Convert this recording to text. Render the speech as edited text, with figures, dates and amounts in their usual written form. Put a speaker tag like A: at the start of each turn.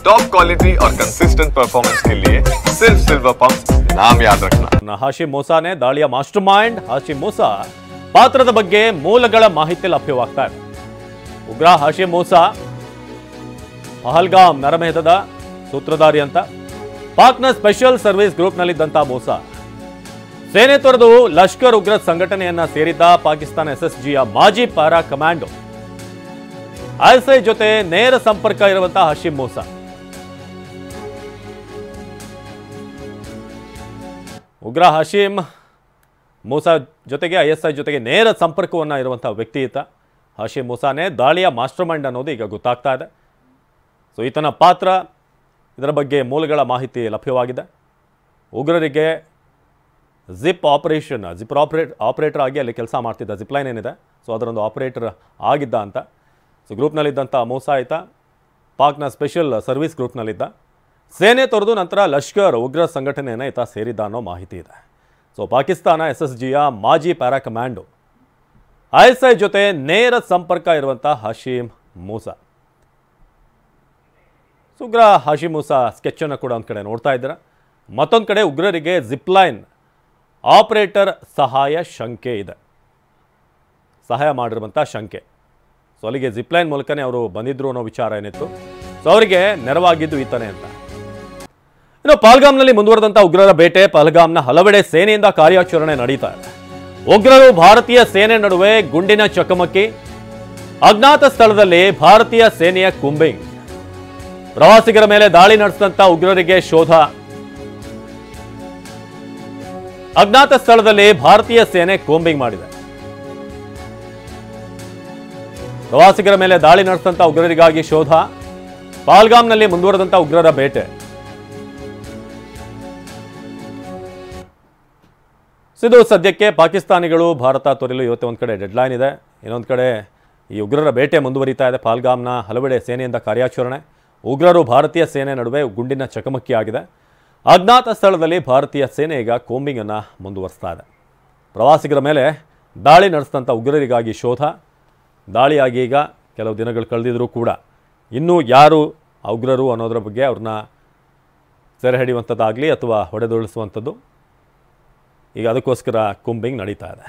A: Top quality और consistent performance के लिए सिर्फ सिल्वर पंप नाम याद रखना।
B: ಹಾಶಿಮ್ ಮೂಸಾನೇ ದಾಳಿಯ ಮಾಸ್ಟರ್ ಮೈಂಡ್. ಹಾಶಿಮ್ ಮೂಸಾ ಪಾತ್ರದ ಬಗ್ಗೆ ಮೂಲಗಳ ಮಾಹಿತಿ ಲಭ್ಯವಾಗ್ತಾ ಇದೆ. ಉಗ್ರ ಹಾಶಿಮ್ ಮೂಸಾ ಪಹಲ್ಗಾಮ್ ನರಮೇಧದ ಸೂತ್ರಧಾರಿ ಅಂತ. ಪಾಕ್ನ ಸ್ಪೆಷಲ್ ಸರ್ವಿಸ್ ಗ್ರೂಪ್ನಲ್ಲಿದ್ದಂಥ ಮೂಸಾ ಸೇನೆ ತೊರೆದು ಲಷ್ಕರ್ ಉಗ್ರ ಸಂಘಟನೆಯನ್ನ ಸೇರಿದ್ದ ಪಾಕಿಸ್ತಾನ SSGಯ ಮಾಜಿ ಪ್ಯಾರಾ ಕಮಾಂಡೋ. ISI ಜೊತೆ ನೇರ ಸಂಪರ್ಕ ಇರುವಂತಹ ಹಾಶಿಮ್ ಮೂಸಾ ಉಗ್ರ ಹಾಶಿಮ್ ಮೂಸಾ ಜೊತೆಗೆ ISI ಜೊತೆಗೆ ನೇರ ಸಂಪರ್ಕವನ್ನು ಇರುವಂತಹ ವ್ಯಕ್ತಿ ಈತ. ಹಾಶಿಮ್ ಮೂಸಾನೇ ದಾಳಿಯ ಮಾಸ್ಟರ್ ಮೈಂಡ್ ಅನ್ನೋದು ಈಗ ಗೊತ್ತಾಗ್ತಾ ಇದೆ. ಸೊ ಈತನ ಪಾತ್ರ, ಇದರ ಬಗ್ಗೆ ಮೂಲಗಳ ಮಾಹಿತಿ ಲಭ್ಯವಾಗಿದೆ. ಉಗ್ರರಿಗೆ ಜಿಪ್ ಆಪರೇಟರ್ ಆಗಿ ಅಲ್ಲಿ ಕೆಲಸ ಮಾಡ್ತಿದ್ದ. ಜಿಪ್ಲೈನ್ ಏನಿದೆ, ಸೊ ಅದರೊಂದು ಆಪರೇಟರ್ ಆಗಿದ್ದ ಅಂತ. ಸೊ ಗ್ರೂಪ್ನಲ್ಲಿದ್ದಂಥ ಮೂಸಾ ಈತ ಪಾಕ್ನ ಸ್ಪೆಷಲ್ ಸರ್ವಿಸ್ ಗ್ರೂಪ್ನಲ್ಲಿದ್ದ. ಸೇನೆ ತೊರೆದು ನಂತರ ಲಷ್ಕರ್ ಉಗ್ರ ಸಂಘಟನೆಯನ್ನು ಈತ ಸೇರಿದ್ದ ಅನ್ನೋ ಮಾಹಿತಿ ಇದೆ. ಸೊ ಪಾಕಿಸ್ತಾನ SSGಯ ಮಾಜಿ ಪ್ಯಾರಾ ಕಮಾಂಡೋ. ISI ಜೊತೆ ನೇರ ಸಂಪರ್ಕ ಇರುವಂಥ ಹಾಶಿಮ್ ಮೂಸಾ. ಉಗ್ರ ಹಾಶಿಮ್ ಮೂಸಾ ಸ್ಕೆಚ್ಚನ್ನು ಕೂಡ ಒಂದು ಕಡೆ ನೋಡ್ತಾ ಇದ್ದೀರ. ಮತ್ತೊಂದು ಕಡೆ ಉಗ್ರರಿಗೆ ಜಿಪ್ಲೈನ್ ಆಪರೇಟರ್ ಸಹಾಯ ಶಂಕೆ ಇದೆ, ಸಹಾಯ ಮಾಡಿರುವಂಥ ಶಂಕೆ. ಸೊ ಅಲ್ಲಿಗೆ ಜಿಪ್ಲೈನ್ ಮೂಲಕನೇ ಅವರು ಬಂದಿದ್ರು ಅನ್ನೋ ವಿಚಾರ ಏನಿತ್ತು. ಸೊ ಅವರಿಗೆ ನೆರವಾಗಿದ್ದು ಈತನೇ ಅಂತ. ಇನ್ನು ಪಹಲ್ಗಾಮ್ನಲ್ಲಿ ಮುಂದುವರೆದಂಥ ಉಗ್ರರ ಬೇಟೆ. ಪಹಲ್ಗಾಮ್ನ ಹಲವೆಡೆ ಸೇನೆಯಿಂದ ಕಾರ್ಯಾಚರಣೆ ನಡೀತಾ ಇದೆ. ಉಗ್ರರು ಭಾರತೀಯ ಸೇನೆ ನಡುವೆ ಗುಂಡಿನ ಚಕಮಕಿ. ಅಜ್ಞಾತ ಸ್ಥಳದಲ್ಲಿ ಭಾರತೀಯ ಸೇನೆಯ ಕೂಂಬಿಂಗ್. ಪ್ರವಾಸಿಗರ ಮೇಲೆ ದಾಳಿ ನಡೆಸಿದಂಥ ಉಗ್ರರಿಗೆ ಶೋಧ. ಅಜ್ಞಾತ ಸ್ಥಳದಲ್ಲಿ ಭಾರತೀಯ ಸೇನೆ ಕೂಂಬಿಂಗ್ ಮಾಡಿದೆ. ಪ್ರವಾಸಿಗರ ಮೇಲೆ ದಾಳಿ ನಡೆಸಿದಂಥ ಉಗ್ರರಿಗಾಗಿ ಶೋಧ. ಪಹಲ್ಗಾಮ್ನಲ್ಲಿ ಮುಂದುವರೆದಂಥ ಉಗ್ರರ ಬೇಟೆ. ಇದು ಸದ್ಯಕ್ಕೆ ಪಾಕಿಸ್ತಾನಿಗಳು ಭಾರತ ತೊರೆಯಲು ಇವತ್ತು ಒಂದು ಕಡೆ ಡೆಡ್ಲೈನ್ ಇದೆ, ಇನ್ನೊಂದು ಕಡೆ ಈ ಉಗ್ರರ ಬೇಟೆ ಮುಂದುವರಿತಾ ಇದೆ. ಪಹಲ್ಗಾಮ್ನ ಹಲವೆಡೆ ಸೇನೆಯಿಂದ ಕಾರ್ಯಾಚರಣೆ. ಉಗ್ರರು ಭಾರತೀಯ ಸೇನೆ ನಡುವೆ ಗುಂಡಿನ ಚಕಮಕಿ ಆಗಿದೆ. ಅಜ್ಞಾತ ಸ್ಥಳದಲ್ಲಿ ಭಾರತೀಯ ಸೇನೆ ಈಗ ಕೂಂಬಿಂಗನ್ನು ಮುಂದುವರಿಸ್ತಾ ಇದೆ. ಪ್ರವಾಸಿಗರ ಮೇಲೆ ದಾಳಿ ನಡೆಸಿದಂಥ ಉಗ್ರರಿಗಾಗಿ ಶೋಧ. ದಾಳಿಯಾಗಿ ಈಗ ಕೆಲವು ದಿನಗಳು ಕಳೆದಿದ್ರೂ ಕೂಡ ಇನ್ನೂ ಯಾರು ಉಗ್ರರು ಅನ್ನೋದರ ಬಗ್ಗೆ ಅವ್ರನ್ನ ಸೆರೆ ಹಿಡಿಯುವಂಥದ್ದಾಗಲಿ ಅಥವಾ ಹೊಡೆದುರುಳಿಸುವಂಥದ್ದು, ಈಗ ಅದಕ್ಕೋಸ್ಕರ ಕೂಂಬಿಂಗ್ ನಡೀತಾ ಇದೆ.